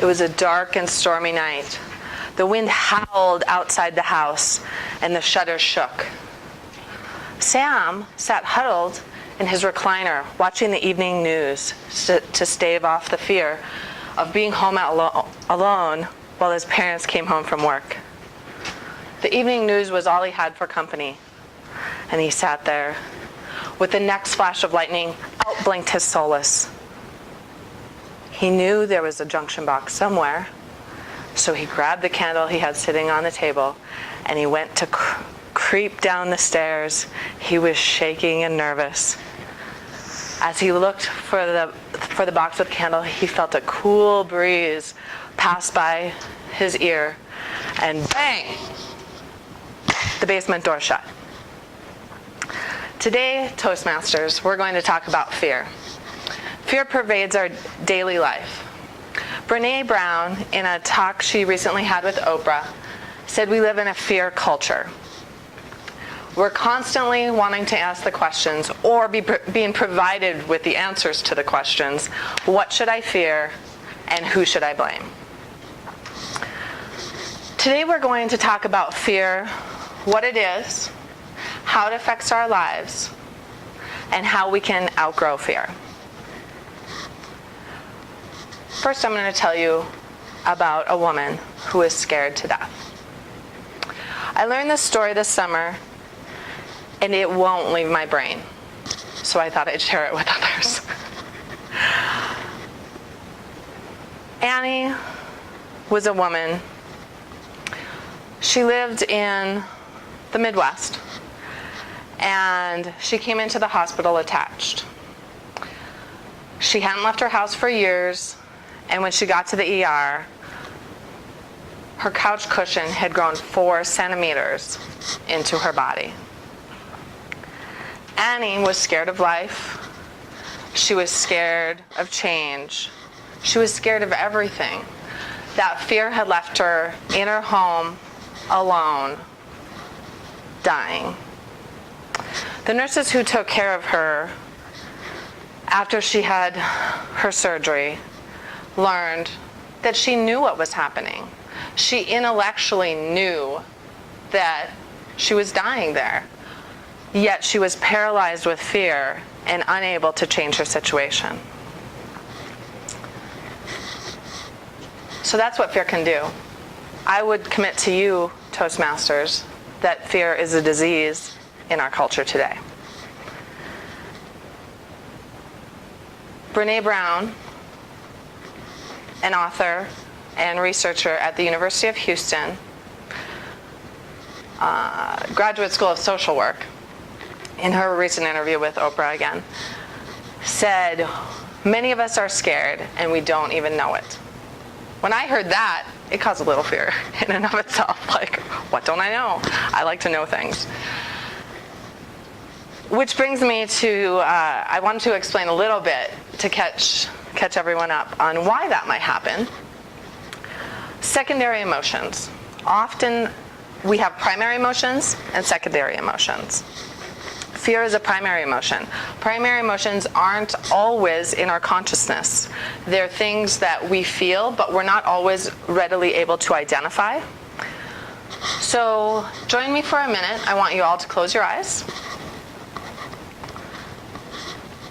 It was a dark and stormy night. The wind howled outside the house, and the shutters shook. Sam sat huddled in his recliner, watching the evening news to stave off the fear of being home alone while his parents came home from work. The evening news was all he had for company, and he sat there. With the next flash of lightning, out blinked his solace. He knew there was a junction box somewhere, so he grabbed the candle he had sitting on the table, and he went to creep down the stairs. He was shaking and nervous. As he looked for the box with the candle, he felt a cool breeze pass by his ear, and bang! The basement door shut. Today, Toastmasters, we're going to talk about fear. Fear pervades our daily life. Brené Brown, in a talk she recently had with Oprah, said we live in a fear culture. We're constantly wanting to ask the questions or being provided with the answers to the questions, what should I fear and who should I blame? Today we're going to talk about fear, what it is, how it affects our lives, and how we can outgrow fear. First, I'm going to tell you about a woman who is scared to death. I learned this story this summer, and it won't leave my brain, so I thought I'd share it with others. Annie was a woman. She lived in the Midwest, and she came into the hospital attached. She hadn't left her house for years, and when she got to the ER, her couch cushion had grown 4 centimeters into her body. Annie was scared of life. She was scared of change. She was scared of everything. That fear had left her in her home, alone, dying. The nurses who took care of her after she had her surgery learned that she knew what was happening. She intellectually knew that she was dying there, yet she was paralyzed with fear and unable to change her situation. So that's what fear can do. I would commit to you, Toastmasters, that fear is a disease in our culture today. Brené Brown, an author and researcher at the University of Houston, Graduate School of Social Work, in her recent interview with Oprah again, said, many of us are scared and we don't even know it. When I heard that, it caused a little fear in and of itself. Like, what don't I know? I like to know things. Which brings me to, I wanted to explain a little bit to catch everyone up on why that might happen. Secondary emotions. Often we have primary emotions and secondary emotions. Fear is a primary emotion. Primary emotions aren't always in our consciousness. They're things that we feel, but we're not always readily able to identify. So join me for a minute. I want you all to close your eyes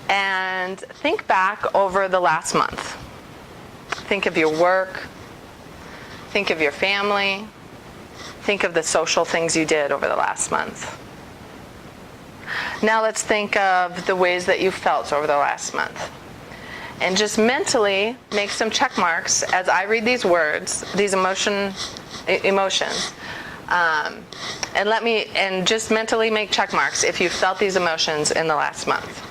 and think back over the last month. Think of your work. Think of your family. Think of the social things you did over the last month. Now let's think of the ways that you felt over the last month. And just mentally make some check marks as I read these words, these emotions. And just mentally make check marks if you felt these emotions in the last month.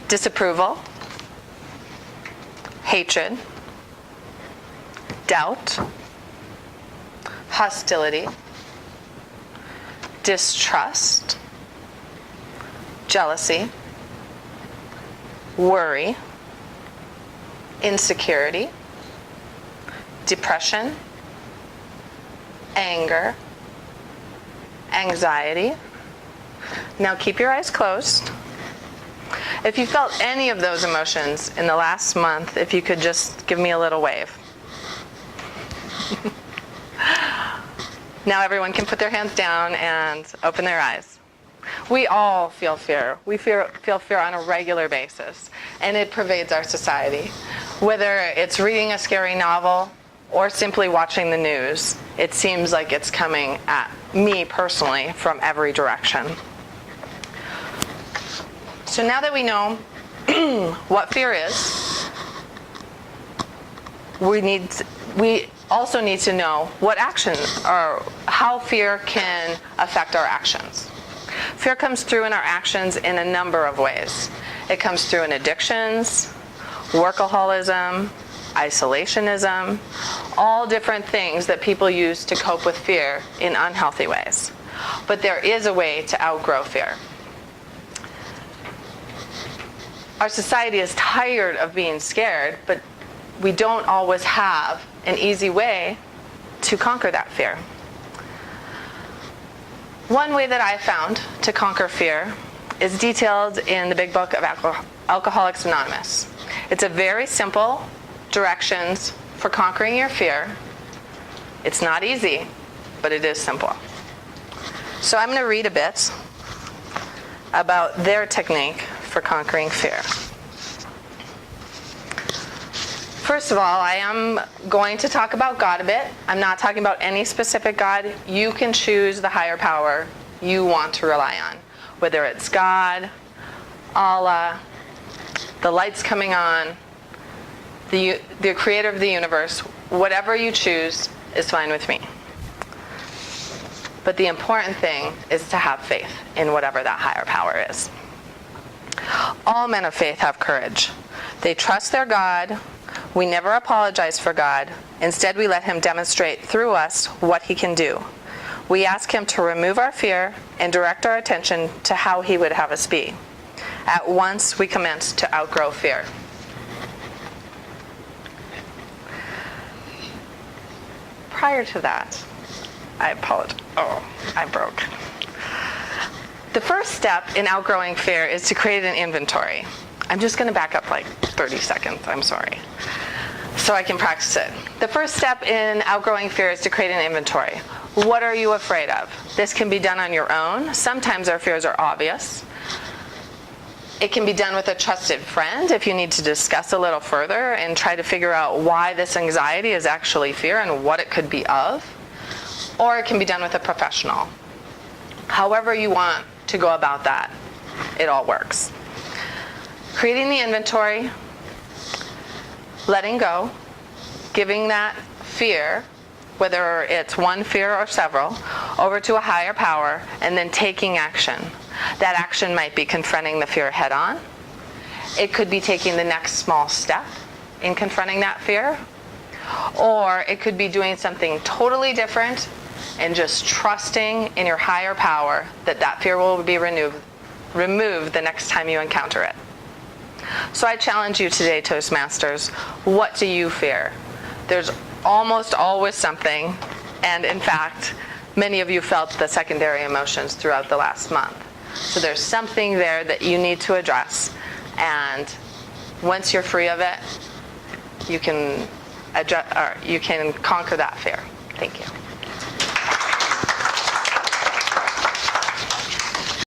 Disapproval, hatred, doubt, hostility, distrust, jealousy, worry, insecurity, depression, anger, anxiety. Now keep your eyes closed If you felt any of those emotions in the last month, if you could just give me a little wave. Now everyone can put their hands down and open their eyes. We all feel fear. We feel fear on a regular basis, and it pervades our society. Whether it's reading a scary novel or simply watching the news, it seems like it's coming at me personally from every direction. So now that we know what fear is, we also need to know what action or how fear can affect our actions. Fear comes through in our actions in a number of ways. It comes through in addictions, workaholism, isolationism, all different things that people use to cope with fear in unhealthy ways. But there is a way to outgrow fear. Our society is tired of being scared, but we don't always have an easy way to conquer that fear. One way that I found to conquer fear is detailed in the big book of Alcoholics Anonymous. It's a very simple directions for conquering your fear. It's not easy, but it is simple. So I'm going to read a bit about their technique for conquering fear. First of all, I am going to talk about God a bit. I'm not talking about any specific God. You can choose the higher power you want to rely on, whether it's God, Allah, the lights coming on, the creator of the universe. Whatever you choose is fine with me. But the important thing is to have faith in whatever that higher power is. All men of faith have courage. They trust their God. We never apologize for God. Instead, we let him demonstrate through us what he can do. We ask him to remove our fear and direct our attention to how he would have us be. At once, we commence to outgrow fear. Prior to that, I apologize. Oh, I broke. The first step in outgrowing fear is to create an inventory. I'm just going to back up like 30 seconds, I'm sorry, so I can practice it. The first step in outgrowing fear is to create an inventory. What are you afraid of? This can be done on your own. Sometimes our fears are obvious. It can be done with a trusted friend if you need to discuss a little further and try to figure out why this anxiety is actually fear and what it could be of. Or it can be done with a professional. However you want to go about that, it all works. Creating the inventory, letting go, giving that fear, whether it's one fear or several, over to a higher power, and then taking action. That action might be confronting the fear head on. It could be taking the next small step in confronting that fear. Or it could be doing something totally different and just trusting in your higher power that that fear will be removed the next time you encounter it. So I challenge you today, Toastmasters, what do you fear? There's almost always something, and in fact, many of you felt the secondary emotions throughout the last month. So there's something there that you need to address, and once you're free of it, you can conquer that fear. Thank you.